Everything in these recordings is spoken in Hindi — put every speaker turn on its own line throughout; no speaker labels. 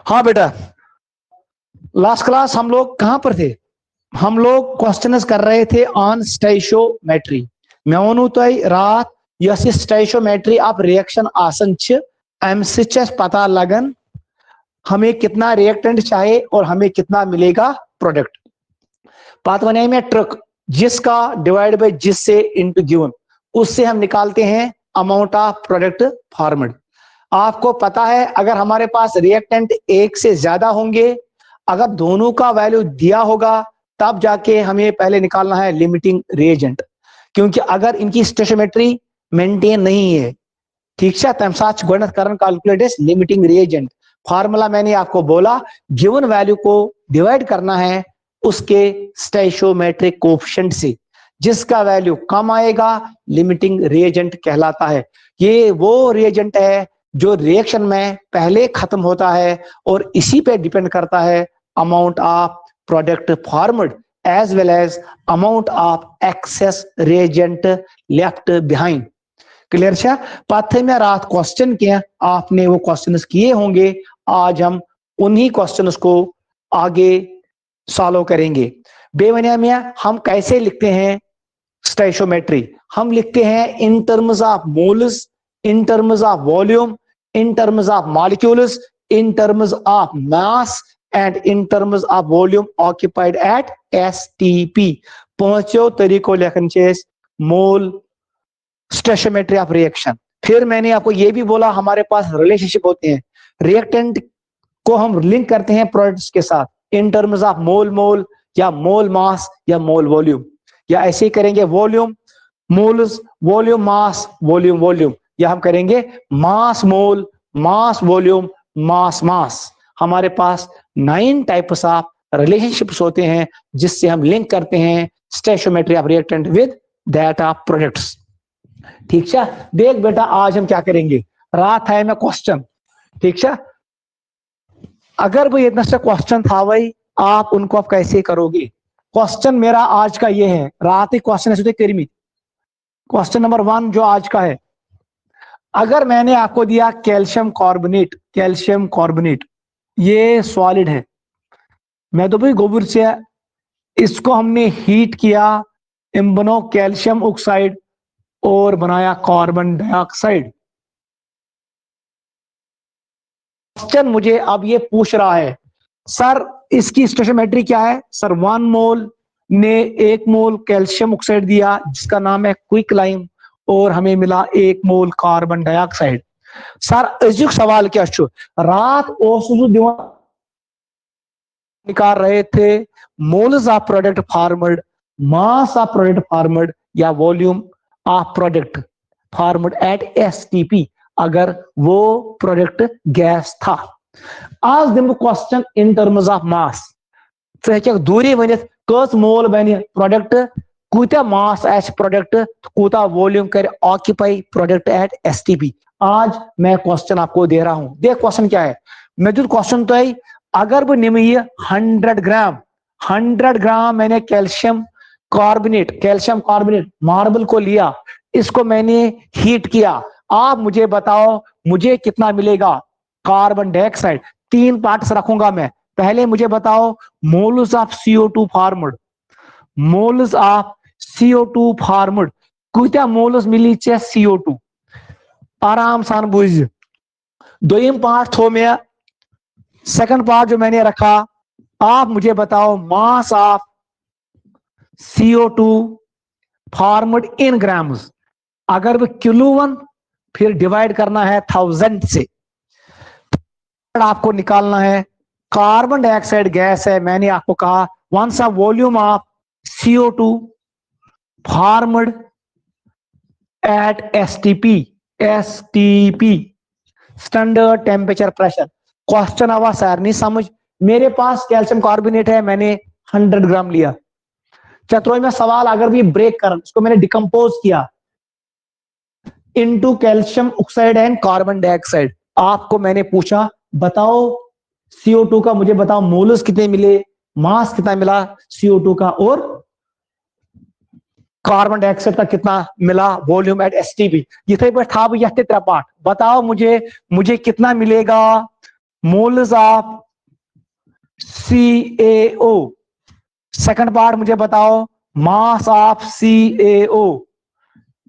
हाँ बेटा, लास्ट क्लास हम लोग कहां पर थे? हम लोग क्वेश्चन कर रहे थे ऑन स्टोइशियोमेट्री। मैं वनु तय रात यस स्टोइशियोमेट्री आप रिएक्शन आसन अम पता लगन हमें कितना रिएक्टेंट चाहिए और हमें कितना मिलेगा प्रोडक्ट। बात बने में ट्रिक, जिसका डिवाइड बाय जिससे इनटू गिवन, उससे हम निकालते हैं अमाउंट ऑफ प्रोडक्ट फॉर्मड। आपको पता है अगर हमारे पास रिएक्टेंट एक से ज्यादा होंगे, अगर दोनों का वैल्यू दिया होगा तब जाके हमें पहले निकालना है लिमिटिंग रिएजेंट, क्योंकि अगर इनकी स्टोइशियोमेट्री मेंटेन नहीं है, ठीक है, तम साथ गोडनथ करन calculate is limiting reagent. Formula मैंने आपको बोला, गिवन वैल्यू को डिवाइड करना है उसके स्टोइशियोमेट्रिक कोएफिशिएंट से, जिसका वैल्यू कम आएगा लिमिटिंग रिएजेंट कहलाता है। ये वो रिएजेंट है जो रिएक्शन में पहले खत्म होता है और इसी पे डिपेंड करता है amount of product formed as well as amount of excess reagent left behind. Clear है? पाथे में रात क्वेश्चन किया, आपने वो क्वेश्चंस किए होंगे, आज हम उन्हीं क्वेश्चंस को आगे सॉल्व करेंगे। बेवनिया में हम कैसे लिखते हैं स्टोइशियोमेट्री? हम लिखते हैं इन terms of moles, in terms of volume, in terms of molecules, in terms of mass and in terms of volume occupied at STP। पांचों तरीकों लेखन chess mole stoichiometry of reaction. फिर मैंने आपको ये भी बोला हमारे पास रिलेशनशिप होते हैं, रिएक्टेंट को हम लिंक करते हैं प्रोडक्ट्स के साथ इन टर्म्स ऑफ मोल मोल या मोल मास या मोल वॉल्यूम, या ऐसे ही करेंगे volume moles, volume mass, volume volume, या हम करेंगे मास मोल, मास वॉल्यूम, मास मास। हमारे पास 9 टाइप्स ऑफ रिलेशनशिप्स होते हैं जिससे हम लिंक करते हैं stoichiometry of reactant with that of products. ठीक है, देख बेटा आज हम क्या करेंगे, रात है में क्वेश्चन, ठीक है, अगर भाई इतना सा क्वेश्चन था भाई, आप उनको आप कैसे करोगे? क्वेश्चन मेरा आज का ये है, रात ही क्वेश्चन ऐसे करमी। क्वेश्चन नंबर 1 जो आज का है, अगर मैंने आपको दिया कैल्शियम कार्बोनेट, कैल्शियम कार्बोनेट ये सॉलिड है, मैं तो भाई गोबर से इसको हमने हीट किया, इन बनो कैल्शियम ऑक्साइड और बनाया कार्बन डाइऑक्साइड। क्वेश्चन मुझे अब ये पूछ रहा है सर इसकी स्टोइशियोमेट्री क्या है? सर 1 मोल ने 1 मोल कैल्शियम ऑक्साइड दिया जिसका नाम है क्विकलाइम और हमें मिला 1 मोल कार्बन डाइऑक्साइड। सर अजुक सवाल क्या छु रात ओसु निकाल रहे थे moles of product formed, mass of product formed या volume of product formed at STP, अगर वो प्रोडक्ट गैस था। आज दिम question in terms of mass, दूरी वन कस मोल बन प्रोडक्ट, कूता मास आस प्रोडक्ट, कूता वॉल्यूम कर ऑक्यूपाई प्रोडक्ट एट एसटीपी। आज मैं क्वेश्चन आपको दे रहा हूं, देख क्वेश्चन क्या है। मैं जो क्वेश्चन तो है, अगर वो निम 100 ग्राम, 100 ग्राम मैंने कैल्शियम कार्बोनेट मार्बल को लिया, इसको मैंने हीट किया, आप मुझे बताओ मुझे कितना मिलेगा कार्बन डाइऑक्साइड। 3 पार्ट्स रखूंगा मैं, पहले मुझे बताओ moles of CO2 formed, moles of CO2 formed, कुछ मोल्स मिली चे CO2, आराम सान बुझ। दोम पार्ट थो में, सेकंड पार्ट जो मैंने रखा, आप मुझे बताओ mass of CO2 formed in grams, अगर वो किलो वन फिर डिवाइड करना है 1000 से, आपको निकालना है कार्बन डाइऑक्साइड गैस है। मैंने आपको कहा वन सा volume of CO2 formed at STP, standard temperature pressure. Question आवा सर नहीं समझ, मेरे पास कैल्शियम कार्बोनेट है, मैंने 100 ग्राम लिया, चतुर्थ में सवाल अगर भी ब्रेक कर, उसको मैंने डिकम्पोज किया into calcium oxide and carbon dioxide. आपको मैंने पूछा बताओ CO2 का, मुझे बताओ मोल्स कितने मिले, मास कितना मिला CO2 का और कार्बन डाइऑक्साइड का कितना मिला, वॉल्यूम एट STP। ये था पर था भैया 3 पार्ट, बताओ मुझे कितना मिलेगा moles of CaO। Second part मुझे बताओ mass of CaO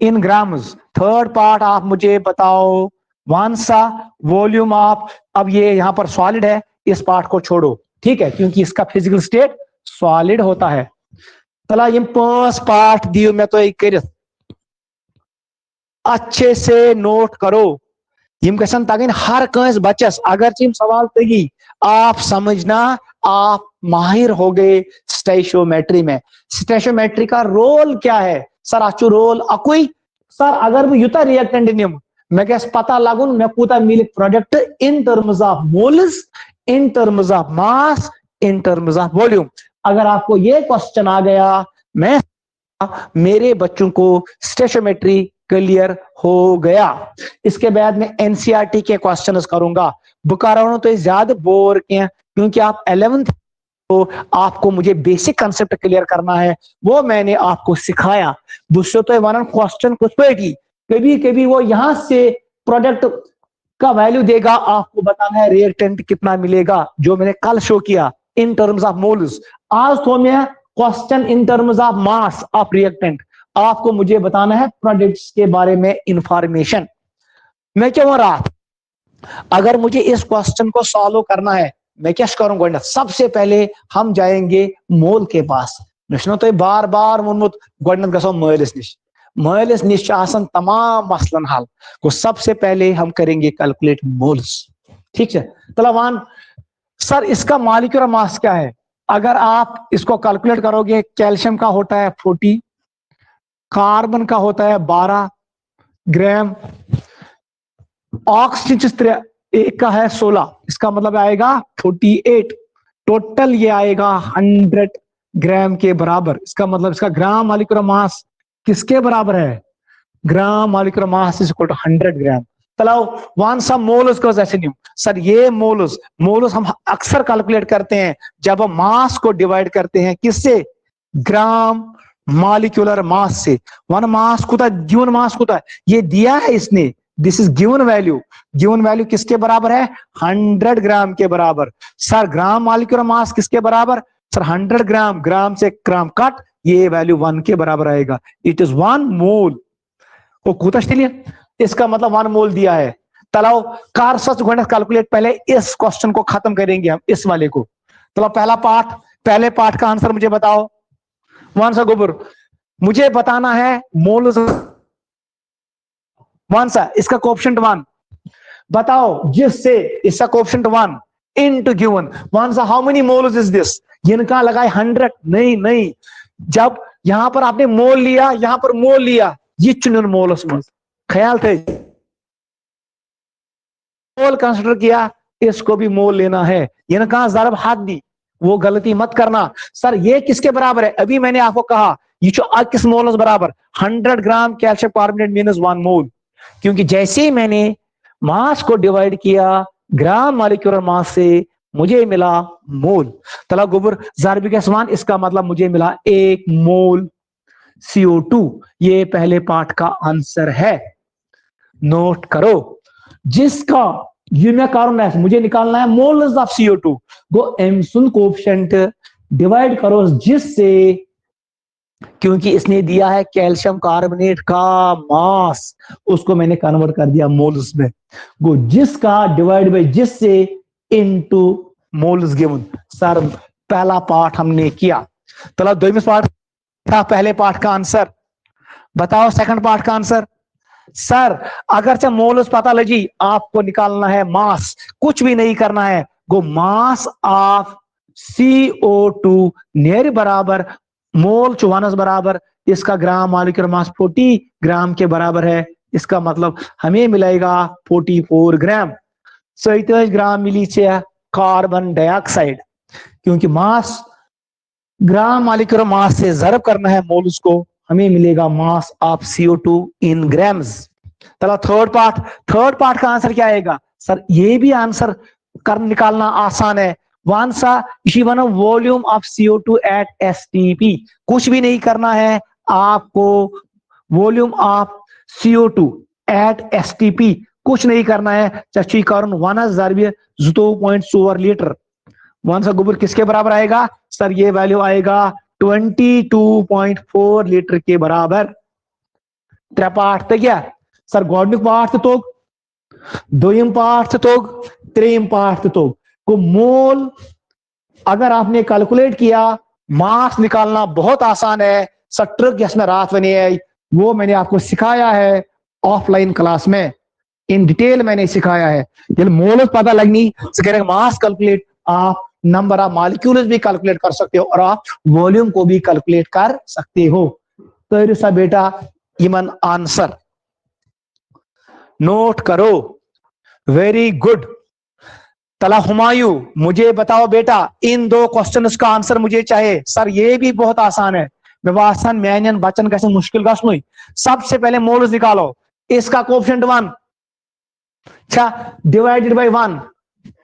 in grams. Third part आप मुझे बताओ वन सा वॉल्यूम ऑफ, अब ये यहां पर सॉलिड है, इस पार्ट को छोड़ो, ठीक है, क्योंकि इसका फिजिकल स्टेट सॉलिड होता है। चला ये पांच पार्ट दियो मैं तो कर, अच्छे से नोट करो। यम गसन तगन हर कंस बच्चस, अगर यम सवाल तगी आप समझना आप माहिर हो गए स्टेशोमेट्री में। स्टेशोमेट्री का रोल क्या है सर? अच्छु रोल अकुई सर, अगर मैं युता रिएक्टेंट निम मैं गस पता लगुन मैं कूता मिल product in terms of moles, in terms of mass, in terms of volume. अगर आपको ये क्वेश्चन आ गया, मैं मेरे बच्चों को स्टेशोमेट्री क्लियर हो गया। इसके बाद में एनसीईआरटी के क्वेश्चंस करूंगा। बुकारा तो ज्यादा बोर किया क्योंकि आप 11th तो आपको मुझे बेसिक कंसेप्ट क्लियर करना है, वो मैंने आपको सिखाया। दूसरे तो वन क्वेश्चन कुछ की कभी कभी वो यहां से प्रोडक्ट का वैल्यू देगा, आपको बताना है रिएक्टेंट कितना मिलेगा, जो मैंने कल शो किया इन टर्म्स ऑफ मोल्स। आज तो मैं question in terms of mass of reactant, आपको मुझे बताना है प्रोडक्ट्स के बारे में इंफॉर्मेशन। मैं क्या बोल रहा, अगर मुझे इस क्वेश्चन को सॉल्व करना है मैं क्या करूंगा? सबसे पहले हम जाएंगे मोल के पास। तो बार बार वोनमुत गोडनत गसो मलिस निश, मलिस निश आसन तमाम मसलन हल को। सबसे पहले हम करेंगे कैलकुलेट मोल्स, ठीक है। तो वन सर इसका मॉलिक्यूलर मास क्या है? अगर आप इसको कैलकुलेट करोगे, कैल्शियम का होता है 40, कार्बन का होता है 12 ग्राम, ऑक्सीजन एक का है 16, इसका मतलब आएगा 48, टोटल ये आएगा 100 ग्राम के बराबर। इसका मतलब इसका ग्राम मॉलिक्यूलर मास किसके बराबर है? Gram molecular mass is equal to 100 gram. चलो वन सा मोल्स को ऐसे नहीं सर, ये मोल्स मोल्स हम अक्सर कैलकुलेट करते हैं जब हम मास को डिवाइड करते हैं किससे? ग्राम मॉलिक्यूलर मास से। वन मास कुता गिवन मास कुता ये दिया है इसने, this is given value. Given value किसके बराबर है? 100 ग्राम के बराबर। सर ग्राम मॉलिक्यूलर मास किसके बराबर? सर 100 ग्राम, ग्राम से ग्राम कट, ये वैल्यू 1 के बराबर आएगा। इट इज 1 मोल। वो कुछ इसका मतलब 1 मोल दिया है। तलाओ कार सच कैलकुलेट, पहले इस क्वेश्चन को खत्म करेंगे हम, इस वाले को। चलो पहला पार्ट, पहले पार्ट का आंसर मुझे बताओ। वन सा गोबर मुझे बताना है मोल वन सा, इसका कोएफिशिएंट 1 बताओ, जिससे इसका कोएफिशिएंट 1 इनटू गिवन वन सा how many moles is this? इनका लगाए 100, नहीं नहीं, जब यहां पर आपने मोल लिया, यहां पर मोल लिया, ये चुन मोल्स में ख्याल थे, मोल कंसिडर किया, इसको भी मोल लेना है। इनका जरब हाथ दी, वो गलती मत करना। सर ये किसके बराबर है? अभी मैंने आपको कहा ये जो किस मोल बराबर? 100 ग्राम कैल्शियम कार्बोनेट मीनस 1 मोल, क्योंकि जैसे ही मैंने मास को डिवाइड किया ग्राम मॉलिक्यूलर मास से, मुझे मिला मोल। तला गोबर ज़ारबी का समान, इसका मतलब मुझे मिला 1 मोल CO2। ये पहले पार्ट का आंसर है, नोट करो। जिसका यूनिक कार्बन है मुझे निकालना है मोल्स ऑफ CO2, वो एमसन कोएफिशिएंट डिवाइड करो जिससे, क्योंकि इसने दिया है कैल्शियम कार्बोनेट का मास, उसको मैंने कन्वर्ट कर दिया मोल्स में, वो जिसका डिवाइड बाय जिससे इनटू मोल्स गिवन। सर पहला पार्ट हमने किया। चलो दोनों पार्ट था, पहले पार्ट का आंसर बताओ, सेकंड पार्ट का आंसर। सर अगर से मोल्स पता लगी, आपको निकालना है मास, कुछ भी नहीं करना है, गो मास ऑफ CO2 नियर बराबर मोल 1 बराबर, इसका ग्राम मॉलिक्यूलर मास 40 ग्राम के बराबर है। इसका मतलब हमें मिलेगा 44 ग्राम। 27 ग्राम मिली से कार्बन डाइऑक्साइड, क्योंकि मास ग्राम मॉलिक्यूलर मास से जरब करना है मोल्स को, हमें मिलेगा मास ऑफ CO2 इन ग्राम्स। चलो थर्ड पार्ट का आंसर क्या आएगा? सर ये भी आंसर कर निकालना आसान है। वन सा इसी one volume of CO2 at STP, कुछ भी नहीं करना है आपको, volume of CO2 at STP कुछ नहीं करना है, चची करुन 1 ज़रबे 2.4 लीटर। 1 सा गोबर किसके बराबर आएगा सर, ये वैल्यू आएगा 22.4 लीटर के बराबर। 3 पार्ट तो क्या सर, गोडनिक पार्ट तो दोयम पार्ट तो त्रेम पार्ट तो को मोल अगर आपने कैलकुलेट किया, मास निकालना बहुत आसान है। सर ट्रिक जिसमें रात बनी है वो मैंने आपको सिखाया है ऑफलाइन क्लास में, इन डिटेल मैंने सिखाया है। जब मोल पता लगनी तो मास कैलकुलेट, आप नंबर ऑफ मॉलिक्यूल्स भी कैलकुलेट कर सकते हो और आप वॉल्यूम को भी कैलकुलेट कर सकते हो। तो सा बेटा इमन आंसर नोट करो। Very good. तला हुमायूं, मुझे बताओ बेटा इन 2 क्वेश्चंस का आंसर मुझे चाहिए। सर ये भी बहुत आसान है, आसान मैन बचन कैसे मुश्किल गई। सबसे पहले मोल्स निकालो, इसका कोफिशिएंट 1, अच्छा डिवाइडेड बाय 1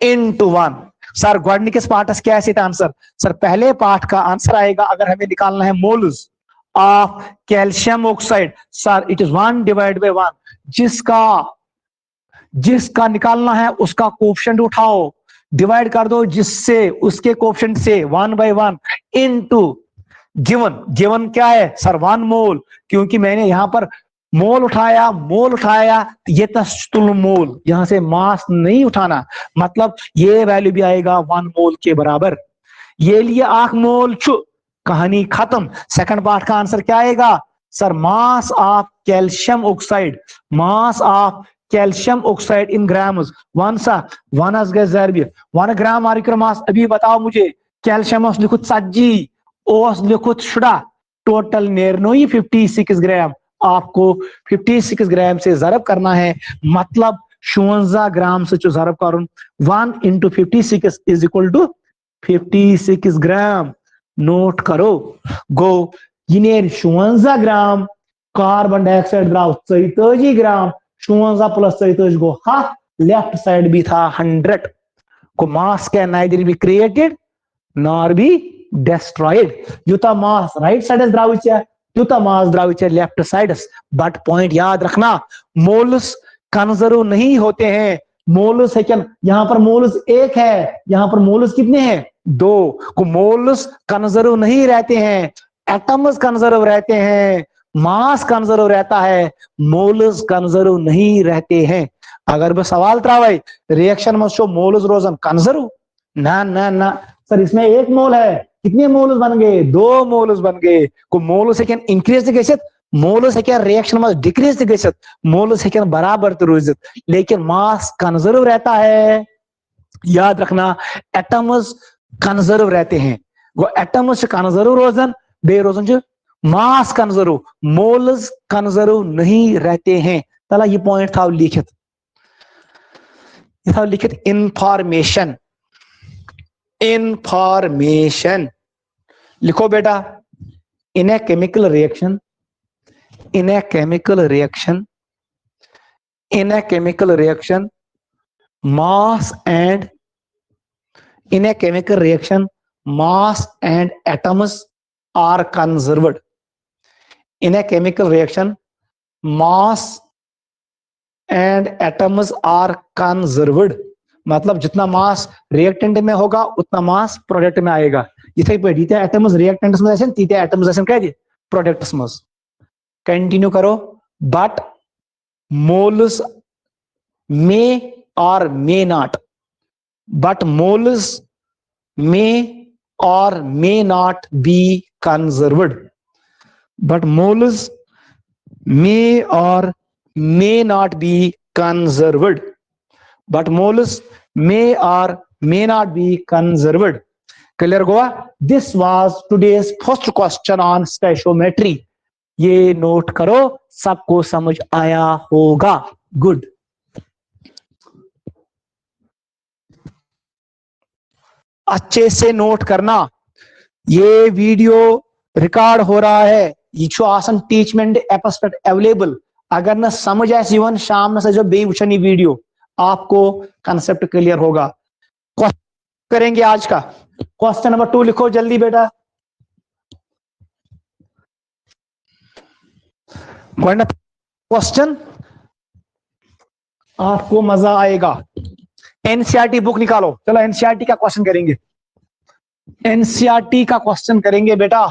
इनटू 1। सर गोडनिकस पार्टस क्या है आंसर, सर पहले पार्ट का आंसर आएगा अगर हमें निकालना है moles of calcium oxide, sir it is 1 divide by 1। जिसका निकालना है उसका कोफिशिएंट उठाओ, डिवाइड कर दो जिससे उसके कोफिशिएंट से 1/1 इनटू गिवन क्या है सर 1 मोल, क्योंकि मैंने यहां पर मोल उठाया ये तस्तुल मोल, यहां से मास नहीं उठाना, मतलब ये वैल्यू भी आएगा 1 मोल के बराबर। ये लिए 8 मोल छु, कहानी खत्म। सेकंड पार्ट का आंसर क्या आएगा sir, mass of calcium oxide, mass of calcium oxide in grams 1 सा 1 गए ज़रबे 1 ग्राम आरिकर मास। अभी बताओ मुझे कैल्शियम लिखुत 70 ओस लिखुत 60, टोटल नेरनो ही 56 ग्राम। आपको 56 ग्राम से ज़रब करना है, मतलब 56 ग्राम से ज़रब करुन 1 into 56 is equal to 56 gram. Note करो गो ये 56 ग्राम कार्बन डाइऑक्साइड द्राव 42 ग्राम, 56 प्लस 42 गो हाफ, लेफ्ट साइड भी था 100 को mass can neither be created nor be destroyed। युता मास राइट साइड द्राविच है, युता मास द्राविच है लेफ्ट साइड। बट पॉइंट याद रखना, मोल्स कंजर्व नहीं होते हैं। मोल्स है क्या, यहां पर मोल्स 1 है, यहां पर मोल्स कितने हैं 2 को। मोल्स कंजर्व नहीं रहते हैं, एटम्स कंजर्व रहते हैं, मास कंजर्व रहता है, मोल्स कंजर्व नहीं रहते हैं। अगर वो सवाल त्रावे रिएक्शन में शो मोल्स रोजन कंजर्व, ना ना ना सर, इसमें 1 मोल है, कितने मोल्स बन गए 2 मोल्स बन गए को। मोल्स है क्या इंक्रीज गए, मोल्स है क्या रिएक्शन में डिक्रीज गए, मोल्स है क्या बराबर तो रोज, लेकिन मास कंजर्व रहता है। याद रखना एटम्स कंजर्व रहते हैं, वो एटम्स कंजर्व रोजन बे रोजन जो मास कंजर्व, मोल्स कंजर्व नहीं रहते हैं। तला ये पॉइंट था लिखित, ये था लिखित इंफॉर्मेशन। इंफॉर्मेशन लिखो बेटा, in a chemical reaction, in a chemical reaction, in a chemical reaction mass and in a chemical reaction mass and atoms are conserved। in a chemical reaction mass and atoms are conserved, मतलब जितना मास रिएक्टेंट में होगा उतना मास प्रोडक्ट में आएगा। जिथे जीते एटम्स रिएक्टेंट्स में ऐसे तीते एटम्स ऐसे कह दिए प्रोडक्ट्स में। कंटिन्यू करो। बट मोल्स में or may not, but moles may or may not be conserved, but moles may or may not be conserved, but moles may or may not be conserved। clear goa? This was today's first question on stoichiometry। ये नोट करो, सबको समझ आया होगा। गुड। अच्छे से नोट करना, ये वीडियो रिकॉर्ड हो रहा है, ये आसन टीचमेंट एपिसोड अवेलेबल। अगर न समझ आए जीवन शाम से जो बेवचनी वीडियो, आपको कंसेप्ट क्लियर होगा। करेंगे आज का क्वेश्चन नंबर 2 लिखो जल्दी बेटा। क्वेश्चन आपको मजा आएगा। एनसीईआरटी बुक निकालो, चलो एनसीईआरटी का क्वेश्चन करेंगे, एनसीईआरटी का क्वेश्चन करेंगे बेटा।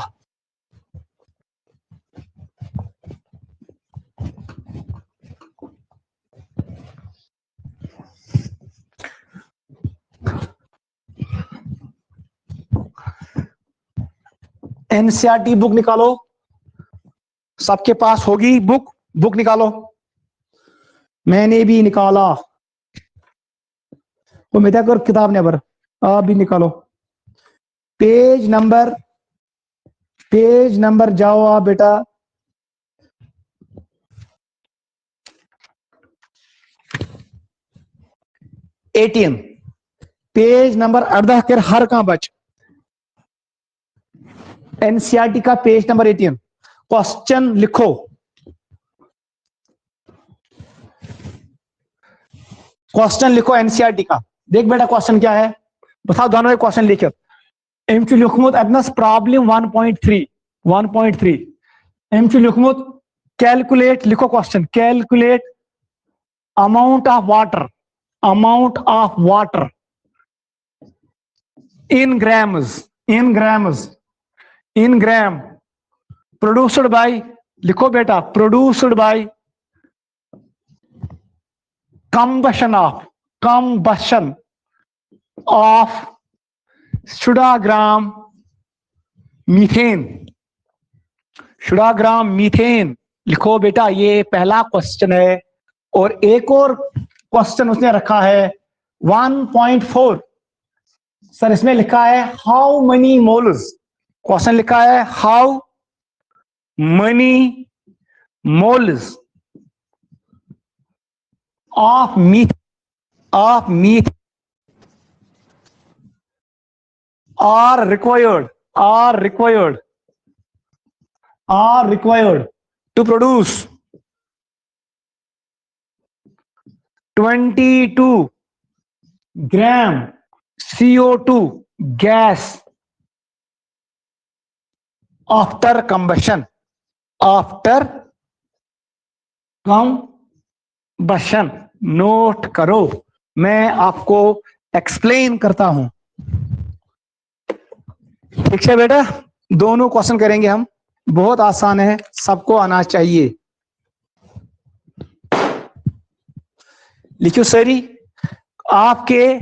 एनसीईआरटी बुक निकालो, सबके पास होगी बुक, बुक निकालो। मैंने भी निकाला, वो मेरा कर किताब ने बर, आप भी निकालो। पेज नंबर जाओ आप बेटा, एटीएम पेज नंबर 18 कर हर कहां बच। एनसीईआरटी का पेज नंबर 18, क्वेश्चन लिखो। क्वेश्चन लिखो एनसीईआरटी का। देख बेटा क्वेश्चन क्या है, बताओ दोनों क्वेश्चन लिखे। एमक्यू लिखमुत अतनस प्रॉब्लम 1.3 एमक्यू लिखमुत कैलकुलेट, लिखो question, calculate amount of water in gram produced by, लिखो बेटा, प्रोड्यूस्ड बाय combustion of शुडाग्राम मीथेन, लिखो बेटा। ये पहला क्वेश्चन है। और एक और क्वेश्चन उसने रखा है 1.4, सर इसमें लिखा है हाउ मनी मोल्स, क्वेश्चन लिखा है how many moles of myth are required to produce 22 gram CO2 gas after combustion। Note करो, मैं आपको एक्सप्लेन करता हूं। ठीक है बेटा, दोनों क्वेश्चन करेंगे हम, बहुत आसान है, सबको आना चाहिए। लिखियो सरी, आपके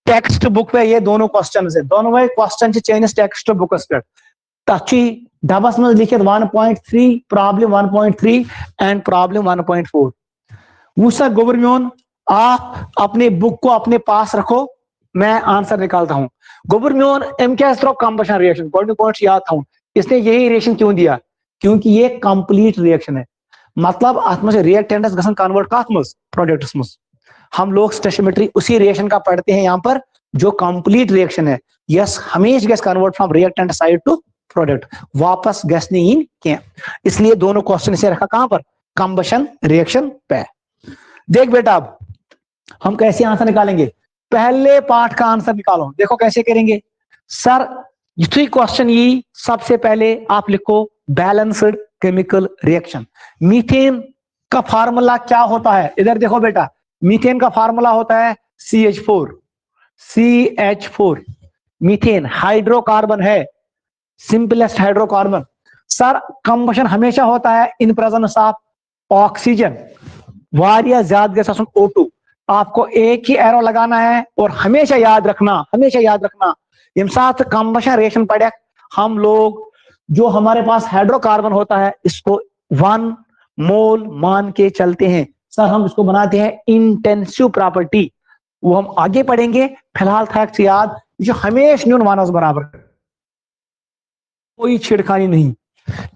टेक्स्ट बुक पे ये दोनों क्वेश्चन है, दोनों भाई क्वेश्चन चेंज टेक्स्ट बुक पे तथी डबस में लिखित 1.3 प्रॉब्लम 1.3 एंड प्रॉब्लम 1.4। वो सर गोबर म्योन, आप अपने बुक को अपने पास रखो, मैं आंसर निकालता हूं। गोबर म्योन एम क्या कंबशन रिएक्शन पॉइंट याद था, इसने यही रिएक्शन क्यों दिया, क्योंकि ये कंप्लीट रिएक्शन है। मतलब अत रिएक्टेंट्स गसन कन्वर्ट कत मज प्रोडक्ट्स मज। हम लोग स्टोइचियोमेट्री उसी रिएक्शन का पढ़ते हैं यहाँ पर जो कंप्लीट रिएक्शन है। यस, हमेशा gas convert from reactant side to product, वापस गैस नहीं इन क्या। इसलिए दोनों क्वेश्चन से रखा कहां पर, कंबशन रिएक्शन पे। देख बेटा अब हम कैसे आंसर निकालेंगे, पहले पार्ट का आंसर निकालो। देखो कैसे करेंगे सर, ये क्वेश्चन ये सबसे पहले आप लिखो बैलेंस्ड केमिकल रिएक्शन। मीथेन का फार्मूला क्या होता है, इधर देखो बेटा, मीथेन का फार्मूला होता है CH4। मीथेन हाइड्रोकार्बन है, सिंपलेस्ट हाइड्रोकार्बन। सर कंबशन हमेशा होता है इन प्रेजेंस ऑफ ऑक्सीजन, वारिया ज्यादा गैस O2। आपको एक ही एरो लगाना है और हमेशा याद रखना यम साथ कंबशन रिएक्शन पड़े हम लोग जो हमारे पास हाइड्रोकार्बन होता है इसको 1 मोल मान के चलते हैं। सर हम इसको बनाते हैं इंटेंसिव प्रॉपर्टी, वो हम आगे पढ़ेंगे। फिलहाल था याद, जो हमेशा न्यून मानस बराबर, कोई छिड़खानी नहीं,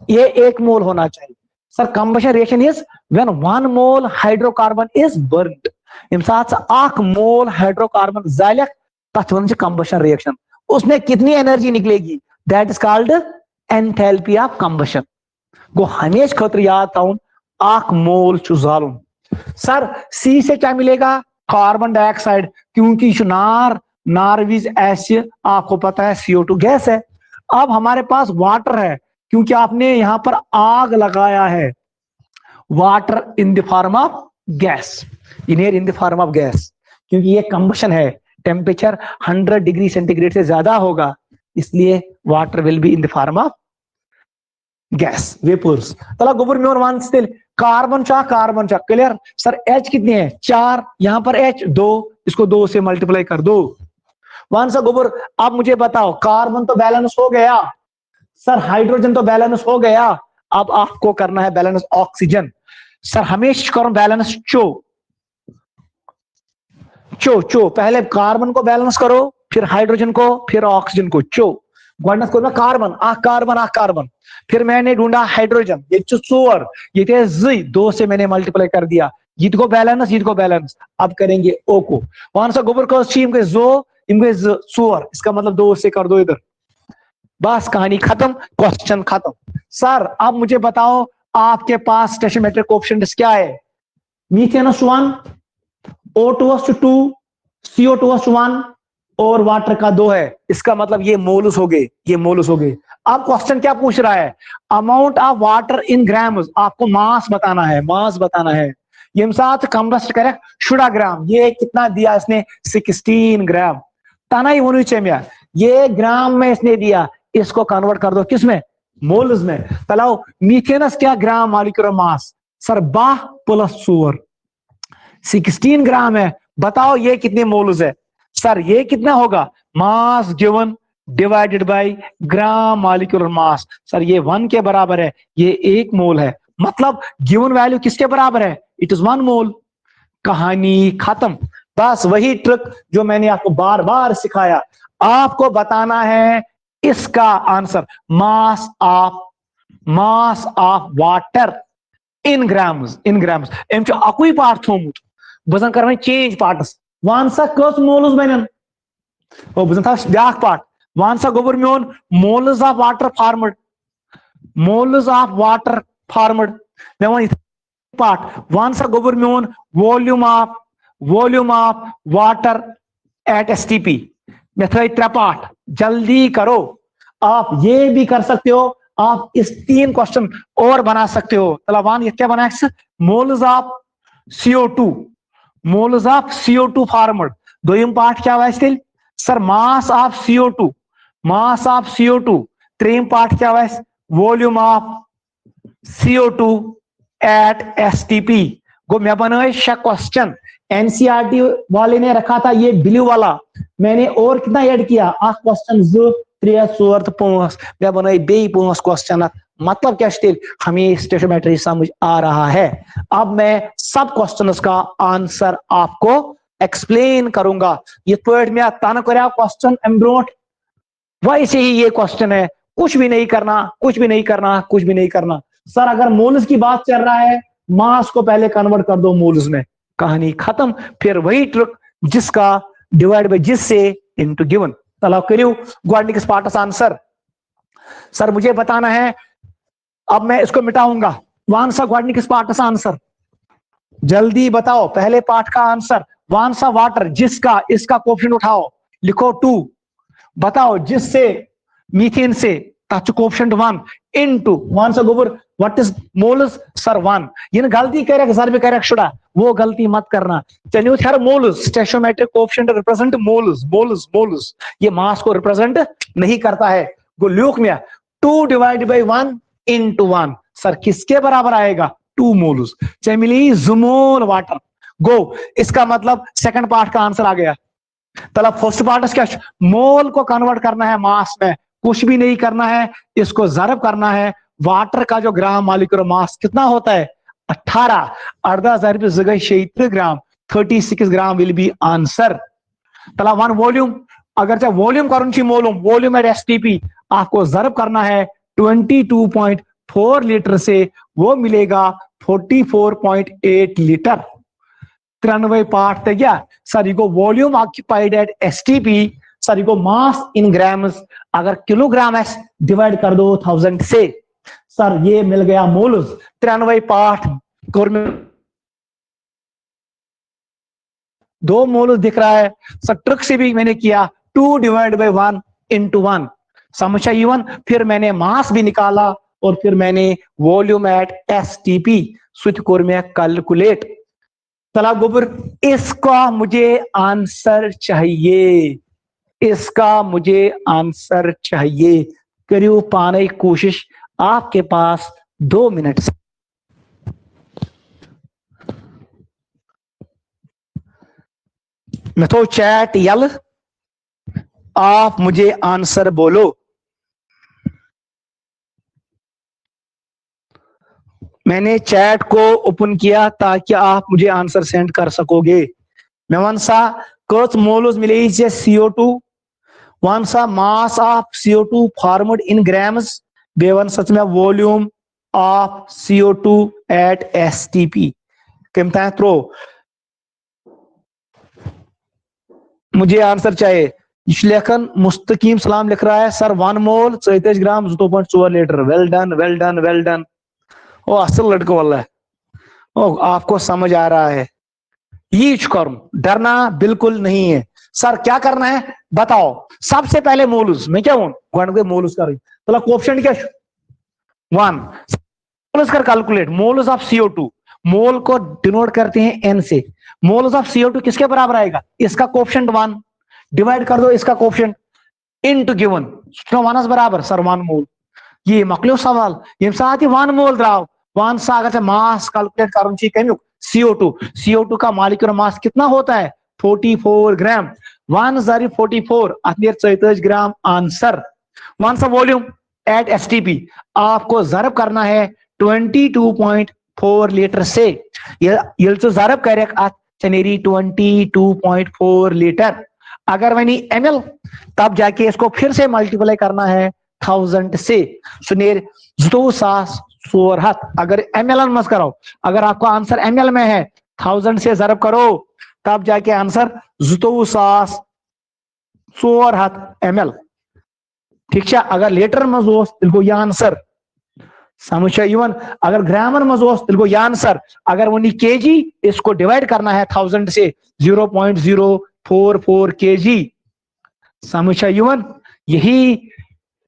ये 1 मोल होना चाहिए। Sir combustion reaction is when 1 mole hydrocarbon is burned. इम साथ 1 मोल हाइड्रोकार्बन जालक तथ वन कंबशन रिएक्शन, उसमें कितनी एनर्जी निकलेगी, that is called enthalpy of combustion. गो हमेशा खतर याद था 1 मोल चु जालुन। सर सी से क्या मिलेगा, कार्बन डाइऑक्साइड, क्योंकि नार विज ऐसे आपको पता है CO2 गैस है। अब हमारे पास वाटर है, क्योंकि आपने यहां पर आग लगाया है, water in the form of gas. Inhale in the form of gas, क्योंकि ये कंबशन है, टेम्परेचर 100 डिग्री सेंटीग्रेड से ज्यादा होगा, इसलिए water will be in the form of gas vapours. चला गोबर में और वन स्टिल कार्बन चा क्लियर. सर H कितने हैं 4, यहां पर H 2, इसको 2 से मल्टीप्लाई कर दो. वन सा गोबर. अब मुझे बताओ कार्बन तो बैलेंस हो गया, सर हाइड्रोजन तो बैलेंस हो गया, अब आपको करना है बैलेंस ऑक्सीजन. सर हमेशा करो बैलेंस चो पहले कार्बन को बैलेंस करो, फिर हाइड्रोजन को, फिर ऑक्सीजन को. गोडनेस करो कार्बन कार्बन, फिर मैंने ढूंढा हाइड्रोजन, ये 4, ये थे 2 से मैंने मल्टीप्लाई कर दिया, यीद को बैलेंस. अब करेंगे ओ को. वहां से गोबर को इनके 4, इसका मतलब 2 से कर दो इधर. बस कहानी खत्म, क्वेश्चन खत्म. सर अब मुझे बताओ आपके पास स्टेशोमेट्रिक कोएफिशिएंट्स क्या है? मीथेनस 1, O2 2, CO2 1 और वाटर का 2 है. इसका मतलब ये मोलस हो गए. अब क्वेश्चन क्या पूछ रहा है? Amount of water in grams. आपको मास बताना है. ये साथ कंबस्ट करे शुड़ा ग्राम, ये कितना दिया इसने 16 ग्राम. ताना ही होनी चाहिए, ये ग्राम में इसने दिया, इसको कन्वर्ट कर दो किसमें? मोल्स में. चलाओ मीथेनस क्या ग्राम मॉलिक्यूलर मास? सर 12 + 4 16 ग्राम है. बताओ ये कितने मोल्स है? सर ये कितना होगा? Mass given divided by gram molecular mass. Sir ये 1 के बराबर है, ये 1 मोल है. मतलब गिवन वैल्यू किसके बराबर है? इट इज 1 मोल. कहानी खत्म. बस वही ट्रिक जो मैंने आपको बार बार सिखाया, आपको बताना है इसका answer. Mass of water in grams. एम अकुई पार्ट थोमुत बजन कर चेंज पार्टस. वन सा कस मोल्स बन बजन था ब्याख पार्ट. वन सा गोबर मोन मोल्स ऑफ वाटर फार्मड. मैं वन पार्ट. वन सा गोबर मोन volume of water eight STP. मैं थे 3 पार्ट. जल्दी करो. आप ये भी कर सकते हो, आप इस 3 क्वेश्चन और बना सकते हो. चला वन ये क्या बना? Moles of CO2 formed. दोयम पार्ट क्या हुआ still? Sir mass of CO2. त्रीम पार्ट क्या हुआ? Volume of CO2 at STP. गो मैं बनाए 6 क्वेश्चन. NCERT वाले ने रखा था ये ब्लू वाला, मैंने और कितना ऐड किया? 8 क्वेश्चन 3 4 5. मैं बनाए बे 5 क्वेश्चन. मतलब क्या स्टिल हमें स्टेशोमेट्री समझ आ रहा है. अब मैं सब क्वेश्चंस का आंसर आपको एक्सप्लेन करूंगा. ये पॉइंट में तन कर क्वेश्चन एम्ब्रोट वैसे ही ये क्वेश्चन है. कुछ भी नहीं करना. सर अगर मोल्स की बात चल रहा है, मास को पहले कन्वर्ट कर दो मोल्स में. कहानी खत्म. फिर वही ट्रिक जिसका डिवाइड बाय जिससे इनटू गिवन. चलो करियो गॉडनिक स्पार्टस आंसर. सर मुझे बताना है, अब मैं इसको मिटाऊंगा. वन सा गॉडनिक स्पार्टस आंसर जल्दी बताओ. पहले पार्ट का आंसर. वन सा वाटर जिसका, इसका कोएफिशिएंट उठाओ, लिखो 2. बताओ जिससे मीथेन से कोएफिशिएंट 1 इनटू वन सा गोबर व्हाट इज मोल्स? सर 1. ये गलती करे सर भी करे शुड़ा, वो गलती मत करना. चलिए थर मोल्स स्टेशोमेट्रिक कोएफिशिएंट रिप्रेजेंट मोल्स. ये मास को रिप्रेजेंट नहीं करता है. गो ल्यूक में 2 डिवाइड बाय 1 इनटू 1. सर किसके बराबर आएगा? 2 मोल्स. चमिली जुमोल वाटर. गो इसका मतलब सेकंड पार्ट का आंसर आ गया. मतलब फर्स्ट पार्ट क्या? मोल को कन्वर्ट करना है मास में, कुछ भी नहीं करना है, इसको ज़रब करना है. वाटर का जो ग्राम मॉलिक्यूलर मास कितना होता है? 18. अर्धा ज़रब जगह 76 ग्राम, 36 ग्राम विल बी आंसर. तला 1 वॉल्यूम. अगर चाहे वॉल्यूम करूंची वॉल्यूम एट STP आपको ज़रब करना है 22.4 लीटर से, वो मिलेगा 44.8 लीटर. 93 पार्ट थे क्या? सर इको volume occupied at STP. Sir इको मास इन ग्राम्स. अगर किलोग्राम एस डिवाइड कर दो 1000 से, सर ये मिल गया मोल्स. 93 पार्ट 2 मोल्स दिख रहा है. सर ट्रिक से भी मैंने किया 2 डिवाइड बाय 1 इनटू 1. समझा इवन. फिर मैंने मास भी निकाला और फिर मैंने volume at STP switch core में कैलकुलेट. तला गोबर, इसका मुझे आंसर चाहिए, इसका मुझे आंसर चाहिए। करियो पाने की कोशिश, आपके पास 2 मिनट। मैं तो चैट यल, आप मुझे आंसर बोलो। मैंने चैट को ओपन किया ताकि आप मुझे आंसर सेंड कर सकोगे। मैं वन सा कत मोलस मिले CO2, वन सा mass of CO2 formed in grams, बे वन सा मैं volume of CO2 at STP। कम तान त्रो, मुझे आंसर चाहिए। लेखन मुस्तकीम सलाम लिख रहा है, sir 1 mole 34 gram 2.4 litre. Well done well done well done. ओ असल लड़का वाला, ओ आपको समझ आ रहा है। ये करूं, डरना बिल्कुल नहीं है। सर क्या करना है बताओ। सबसे पहले मोलस, मैं क्या हूं मोलस कर, तो कोफिशिएंट क्या 1, मोलस कर कैलकुलेट। मोलस ऑफ CO2, मोल को डिनोट करते हैं N से। मोलस ऑफ CO2 किसके बराबर आएगा, इसका कोफिशिएंट 1 डिवाइड कर दो इसका कोफिशिएंट इनटू गिवन 1 बराबर सर 1 मोल। ये मकलो सवाल, ये साथ ही 1 मोल द्राव 1 सा अगर मास कैलकुलेट करूं कमिक CO2 का मॉलिक्यूलर मास कितना होता है 44 ग्राम। 1 * 44 अतनेर 34 ग्राम आंसर। 1 सा वॉल्यूम एट STP आपको जरब करना है 22.4 लीटर से। ये जरब करे चनेरी 22.4 लीटर। अगर वनी ml तब जाके इसको फिर से मल्टीप्लाई करना है 1000 से। सुनेर 2400 अगर ml मत करो, अगर आपका आंसर ml में है 1000 से जरब करो तब जाके आंसर 2400 ml। ठीक है, अगर लीटर मज तिल यह आंसर समझ यन, अगर ग्रामर मज तिल यह आंसर। अगर वो kg इसको डिवाइड करना है 1000 से 0.044 kg। समझ यन, यही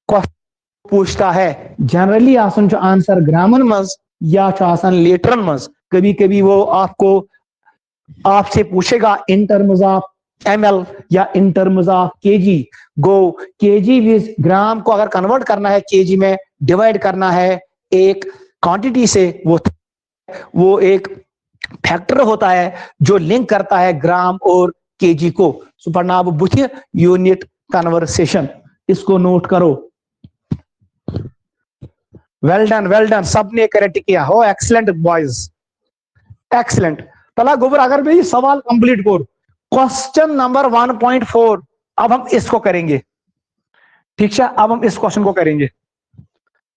पूछता है। जनरली आसन जो आंसर ग्रामर मज या आसन लीटर मज। कभी कभी वो आपसे पूछेगा इन टर्म्स ऑफ ml या इन टर्म्स ऑफ kg। गो kg विज ग्राम को अगर कन्वर्ट करना है kg में, डिवाइड करना है एक क्वांटिटी से, वो एक फैक्टर होता है जो लिंक करता है ग्राम और kg को। सुपरनाब बुथ यूनिट कन्वर्सेशन, इसको नोट करो। वेल डन, सबने करेक्ट किया हो। Excellent boys, excellent. तला गोबर अगर मैं ये सवाल कंप्लीट कर, क्वेश्चन नंबर 1.4 अब हम इसको करेंगे। ठीक है, अब हम इस क्वेश्चन को करेंगे।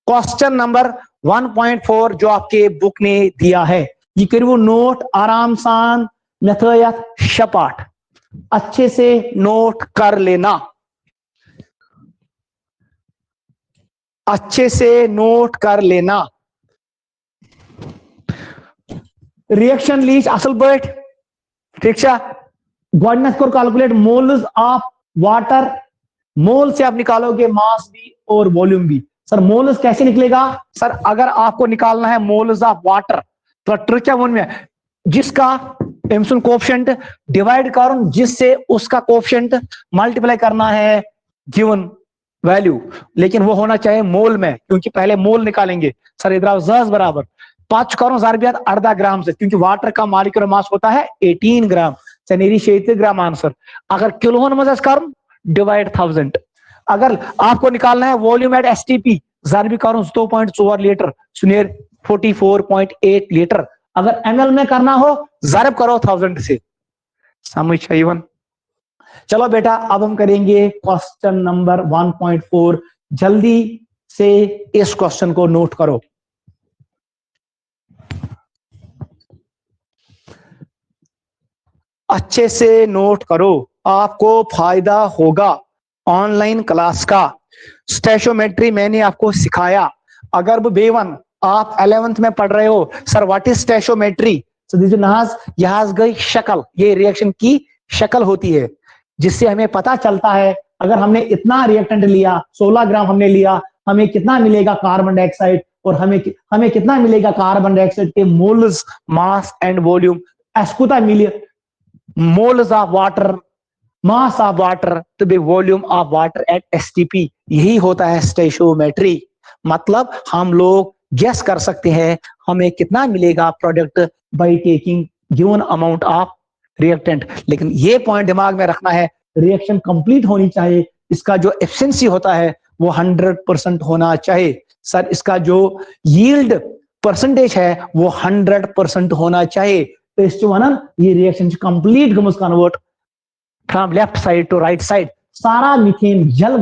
क्वेश्चन नंबर 1.4 जो आपके बुक ने दिया है, ये करो नोट आराम सान, मेथड शपाट अच्छे से नोट कर लेना, अच्छे से नोट कर लेना। रिएक्शन लीज असल बैठ। ठीक है, गवर्नेंस को कैलकुलेट मोल्स ऑफ वाटर। मोल से आप निकालोगे मास भी और वॉल्यूम भी। सर मोल्स कैसे निकलेगा, सर अगर आपको निकालना है मोल्स ऑफ वाटर तो ट्रिक क्या में, जिसका एमिशन कोएफिशिएंट डिवाइड करूं जिससे उसका कोएफिशिएंट मल्टीप्लाई करना है गिवन वैल्यू, लेकिन वो होना चाहिए मोल में, क्योंकि पहले मोल निकालेंगे। सर इधर जस बराबर 5 करो ज़ारबियात 18 ग्राम से, क्योंकि वाटर का मॉलिक्यूलर मास होता है 18 ग्राम। चनेरी 36 ग्राम आंसर। अगर किलो मज करूं डिवाइड 1000। अगर आपको निकालना है वॉल्यूम एट STP ज़ारबी करूं 2.4 लीटर, सुनेर 44.8 लीटर। अगर ml में करना हो ज़ारब करो 1000 से। समझ इवन। चलो बेटा, अब हम करेंगे क्वेश्चन नंबर 1.4। जल्दी से इस क्वेश्चन को नोट करो। अच्छे से नोट करो, आपको फायदा होगा ऑनलाइन क्लास का। स्टेशोमेट्री मैंने आपको सिखाया। अगर वो B1 आप 11th में पढ़ रहे हो, सर व्हाट इज स्टेशोमेट्री, यहाँ गई शक्ल, ये रिएक्शन की शक्ल होती है जिससे हमें पता चलता है अगर हमने इतना रिएक्टेंट लिया 16 ग्राम हमने लिया, हमें कितना मिलेगा कार्बन डाइऑक्साइड, और हमें कितना मिलेगा कार्बन डाइऑक्साइड के मोल्स, मास एंड वॉल्यूम। अस कूता मिले moles of water, mass of water तो बे volume of water at STP, यही होता है स्टोइशियोमेट्री। मतलब हम लोग गेस कर सकते हैं हमें कितना मिलेगा product by taking given amount of reactant. लेकिन ये पॉइंट दिमाग में रखना है, रिएक्शन कंप्लीट होनी चाहिए, इसका जो एफिशिएंसी होता है वो 100% होना चाहिए। सर इसका जो यील्ड परसेंटेज है वो 100% होना चाहिए। तो इस ये रिएक्शन कंप्लीट गमस convert from left side to right side, सारा मीथेन जल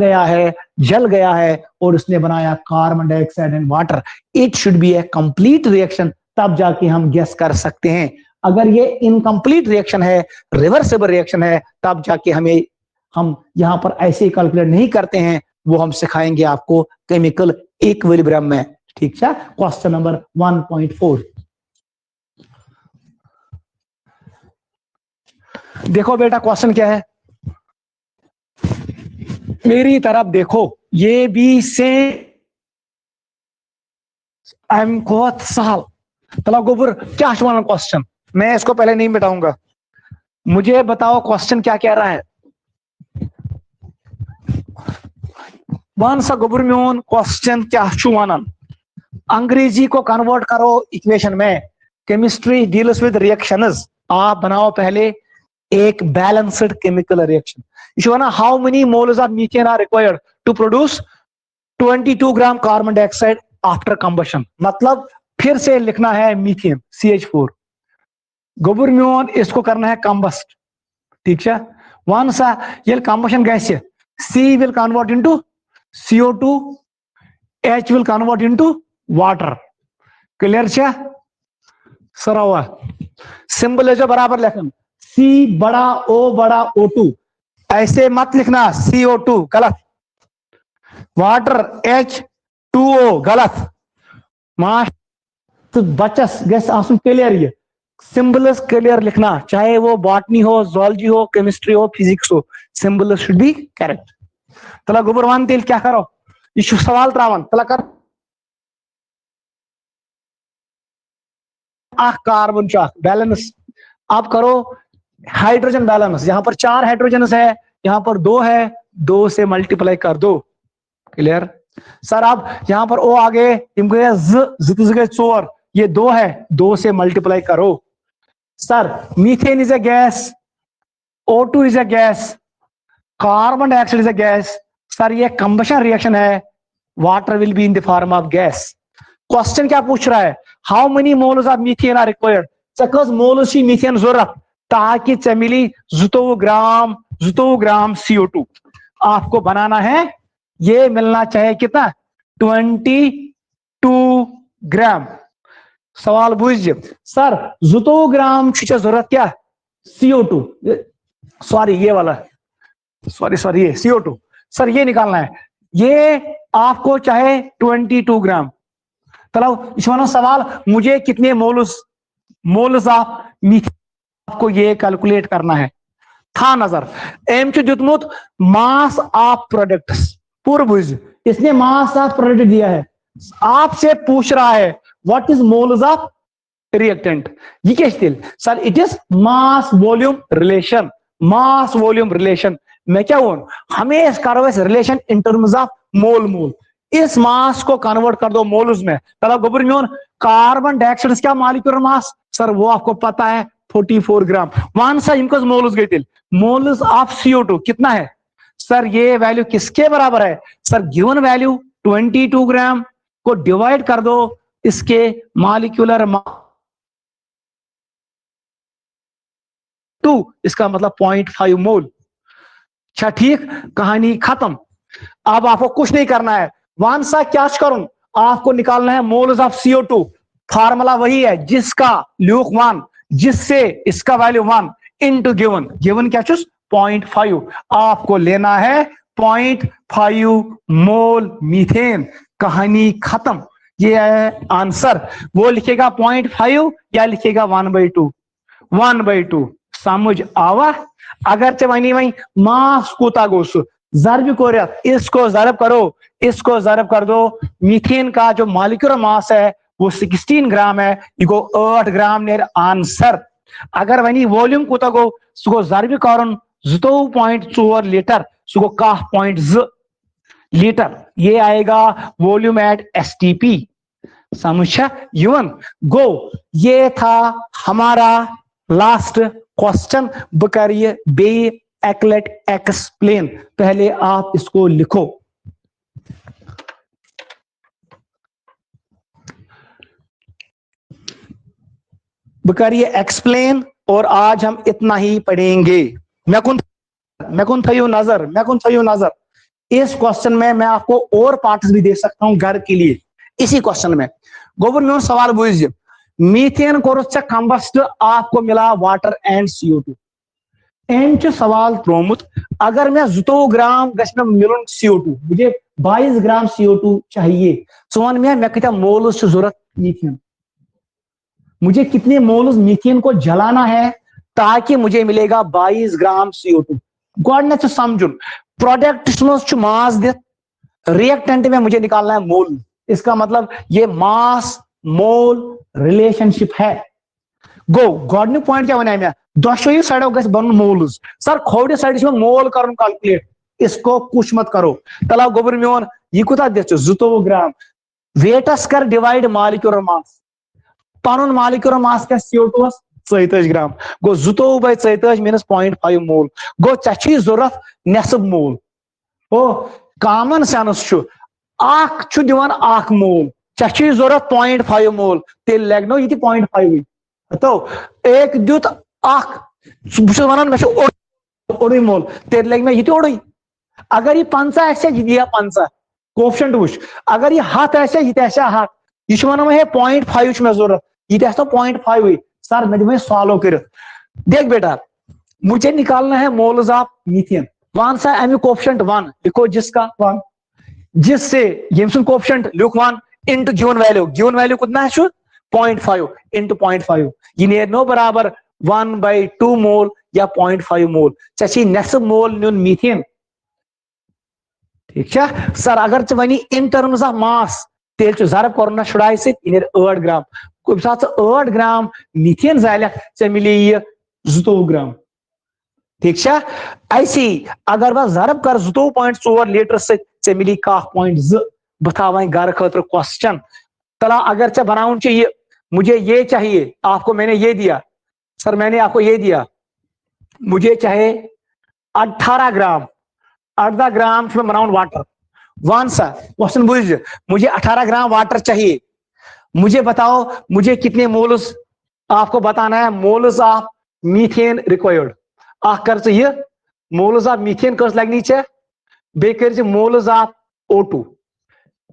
गया है और उसने बनाया carbon dioxide and water. It should be a complete reaction, तब जाके हम गेस कर सकते हैं। अगर ये इनकम्प्लीट रिएक्शन है, रिवर्सिबल रिएक्शन है, तब जाके हम यहां पर ऐसे कैलकुलेट नहीं करते हैं, वो हम सिखाएंगे आपको केमिकल इक्विलिब्रियम में। ठीक है, क्वेश्चन नंबर 1.4 देखो बेटा, क्वेश्चन क्या है, मेरी तरफ देखो, ये भी से बहुत सहल तला गोबर क्या क्वेश्चन, मैं इसको पहले नहीं मिटाऊंगा, मुझे बताओ क्वेश्चन क्या कह रहा है। वन सा गोबर में क्वेश्चन क्या वन, अंग्रेजी को कन्वर्ट करो इक्वेशन में। केमिस्ट्री डील्स विद रिएक्शंस, आप बनाओ पहले एक balanced chemical reaction. How many moles of methane are required to produce 22 gram carbon dioxide after combustion. मतलब फिर से लिखना है मीथेन CH4, गोबर म्यून इसको करना है कंबस्ट। ठीक है, वन सा ये combustion gas C will convert into CO2, H will convert into water। Clear छे सर? हुआ सिंबल है जो बराबर लिखना, C बड़ा O बड़ा O2, ऐसे मत लिखना CO2 गलत, वाटर H2O गलत, मास तो बचस गैस आंसू क्लियर, ये सिंबल्स क्लियर लिखना, चाहे वो बॉटनी हो, जूलॉजी हो, केमिस्ट्री हो, फिजिक्स हो, सिंबल शुड बी करेक्ट। तला गोबर वन तेल क्या करो, ये सवाल त्रावन तला कर कार्बन चाक बैलेंस, आप करो हाइड्रोजन बैलेंस। यहां पर 4 हाइड्रोजन है, यहां पर 2 है, 2 से मल्टीप्लाई कर दो। Clear sir? अब यहां पर O आगे जगह 4, ये 2 है, 2 से मल्टीप्लाई करो। Sir methane is a gas, O2 is a gas, carbon dioxide is a gas. Sir ये कंबशन रिएक्शन है, water will be in the form of gas. Question क्या पूछ रहा है, how many moles of methane are required, चकस मोल्स की मीथेन जरूरत ताकि चमिली 2 ग्राम CO2 आपको बनाना है। ये मिलना चाहिए कितना, 22 ग्राम। सवाल बुझिए सर, 2 ग्राम जरूरत क्या, CO2, सॉरी ये वाला, सॉरी ये CO2 सर ये निकालना है, ये आपको चाहे 22 ग्राम। चलो सवाल, मुझे कितने मोल्स ऑफ मीथेन आपको ये कैलकुलेट करना है। था नजर एम जुतमुत मास ऑफ प्रोडक्ट्स, पूर्व बुझ, इसने मास ऑफ प्रोडक्ट दिया है, आपसे पूछ रहा है what is moles of reactant. ये क्या sir, it is mass volume relation, mass volume relation. मैं क्या हूं, हमें करो इस relation in terms of mole, इस मास को कन्वर्ट कर दो मोल्स में। तब गोबर में कार्बन डाइऑक्साइड क्या मॉलिक्यूलर मास, सर वो आपको पता है 44 ग्राम। वन सा इनका मोल्स गए थे, मोल्स ऑफ CO2 कितना है सर, ये वैल्यू किसके बराबर है सर, गिवन वैल्यू 22 ग्राम को डिवाइड कर दो इसके मॉलिक्यूलर मास 2, इसका मतलब 0.5 मोल। अच्छा ठीक, कहानी खत्म। अब आपको कुछ नहीं करना है, वन सा क्या करूं, आपको निकालना है मोल्स ऑफ CO2। फार्मूला वही है जिसका ल्यूक 1, जिससे इसका वैल्यू 1 इनटू गिवन क्या चूस 0.5, आपको लेना है 0.5 मोल मीथेन। कहानी खत्म, ये है आंसर। वो लिखेगा 0.5 या लिखेगा 1/2, 1/2। समझ आवा? अगर वही मास कोता गोस जर्ब को, इसको जरब करो, इसको जरब कर दो, मीथेन का जो मॉलिक्यूलर मास है वो 16 ग्राम है, इको 8 ग्राम ने आंसर। अगर वनी वॉल्यूम कोता गो सह गो जरब कर 22.4 लीटर सह गो 1.2 लीटर, ये आएगा वॉल्यूम एट एसटीपी। समझा युवन गो, ये था हमारा लास्ट क्वेश्चन। बह कर ये बे एक्लेट एक्सप्लेन, पहले आप इसको लिखो। बह कर ये एक्सप्लेन, और आज हम इतना ही पढ़ेंगे। मैं कौन थयू नजर इस क्वेश्चन में मैं आपको और पार्ट्स भी दे सकता हूं घर के लिए इसी क्वेश्चन में। गोबर मेन सवाल बुझ, मीथेन कोर कंबस्ट, आपको मिला वाटर एंड CO2। एम सवाल त्रोमुत, अगर मैं 22 ग्राम गम मिलन CO2, मुझे 22 ग्राम CO2 चाहिए, वन मैं कत मोल्स जरूरत मीथेन, मुझे कितने मोल्स मीथेन को जलाना है ताकि मुझे मिलेगा 22 ग्राम CO2। गोडनेथ समझुन, प्रोडक्ट मास दित, रिएक्टेंट में मुझे निकालना है मोल। इसका मतलब ये मास मोल रिलेशनशिप है। गो गोडन पॉइंट क्या वन, दोशो साइडो गस बन मोल्स। सर खोड़ साइड में मोल कर कैलकुलेट, इसको कुछ मत करो। तला गोबर मोन यह कुता दि 22 ग्राम, वेटस कर डिवाइड मालिक्यूलर मास, पन मालिक्यूलर मास क्या CO2 24 ग्राम, गो 22/24 मीनस 0.5 मोल। गो चे जरूरत नेसब मोल। ओ कॉमन सेंस दिवान मोल, चे जरूरत 0.5 मोल, तेल लगनो ये 0.5। तो एक दुत वन मे ओड मोल, तेल लग मे ओड। अगर ये 50 यह 50 कोफिशिएंट वुच, अगर ये 100 यह 100, यह वन है 0.5 मे जरूरत, यह 0.5। सर मैं दिमे सॉल्व कर, देख बेटा मुझे निकालना है मोल्स ऑफ मीथेन। वन सा अमी कोफिशिएंट 1 लिखो, जिसका 1, जिससे यम सुन कोफिशिएंट लिख 1 इंटू गिवन वैल्यू कितना है 0.5 इंटू 0.5, यह नेरनो बराबर 1/2 मोल या 0.5 मोल। चे नेसब मोल नुन मीथेन, ठीक है सर। अगर वन इन टर्म्स ऑफ मास, तेल जरब कर शुड़ाई से 8 ग्राम, कुछ साथ 8 ग्राम मीथेन जाल चे मिले यह 22 ग्राम, ठीक है। ऐसी अगर बह जरब कर 22.4 लीटर से मिली 1.2। बह था घर खतर क्वेश्चन, तला अगर चे बनाउन चाहिए, मुझे ये चाहिए, आपको मैंने ये दिया, सर मैंने आपको ये दिया, मुझे चाहे 18 ग्राम, 18 ग्राम में बनाउन वाटर। वन सा क्वेश्चन बुझ, मुझे 18 ग्राम वाटर चाहिए, मुझे बताओ मुझे कितने मोल्स, आपको बताना है मोल्स ऑफ मीथेन रिक्वायर्ड। कर ये मोल्स ऑफ मीथेन कस लगनी चे, बे कर मोल्स ऑफ O2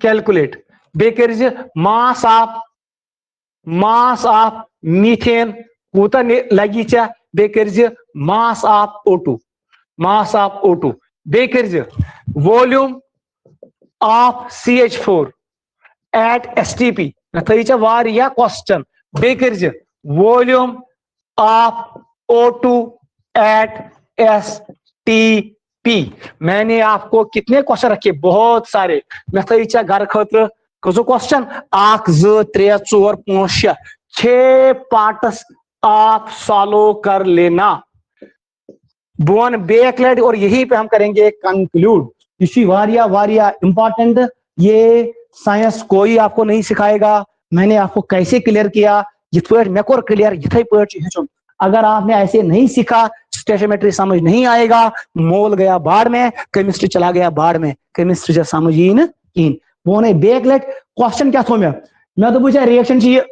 कैलकुलेट, बे कर मास ऑफ मीथेन कूता लगी चे, बे कर मास ऑफ O2, बे कर volume of CH4 at STP, थी क्वेश्चन, बे कर volume of O2 at STP। मैंने आपको कितने क्वेश्चन रखे, बहुत सारे। मैं थी घर खतर कसो क्वेश्चन 1 2 3 4 5 6 पार्ट्स आप सॉल्व कर लेना। बोन बेक लेट, और यहीं पे हम करेंगे कंक्लूड। इसी वारिया इंपॉर्टेंट, ये साइंस कोई आपको नहीं सिखाएगा। मैंने आपको कैसे क्लियर किया, जित मे कोर क्लियर इथे पे। अगर आपने ऐसे नहीं सीखा, स्टेशोमेट्री समझ नहीं आएगा, मोल गया बाढ़ में, केमिस्ट्री चला गया बाढ़ में, केमिस्ट्री से समझ ही न वो नहीं। बेकलेट क्वेश्चन क्या थो मैं तो पूछा रिएक्शन चाहिए,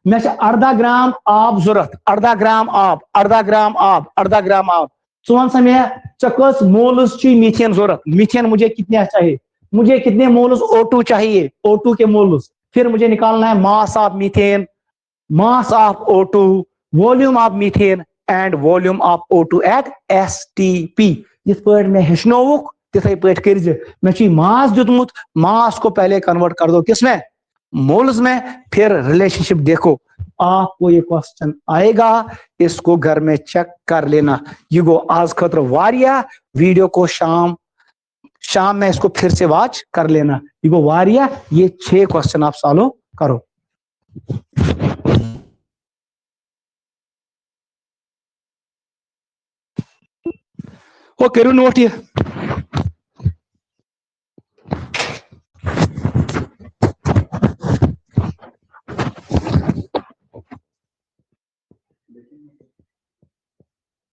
मैं 18 ग्राम आप जरूरत, 18 ग्राम आप, 18 ग्राम आप, 18 ग्राम आप। वन समय चकस मोल्स मीथेन जरूरत, मीथेन मुझे कितने चाहिए, मुझे कितने मोल्स O2 चाहिए, O2 के मोल्स। फिर मुझे निकालना है mass of methane, mass of O2, volume of methane and volume of O2 at STP। जिस पे मैं हेचनोवुक तिथे पे कर, मैं मास दुतमुत, मास को पहले कन्वर्ट कर दो किसमें, मोल्स में, फिर रिलेशनशिप देखो। आपको ये क्वेश्चन आएगा, इसको घर में चेक कर लेना। ये गो आज खतर वारिया, वीडियो को शाम में इसको फिर से वॉच कर लेना। ये गो वारिया, ये 6 क्वेश्चन आप सॉल्व करो। वो करू नोट ये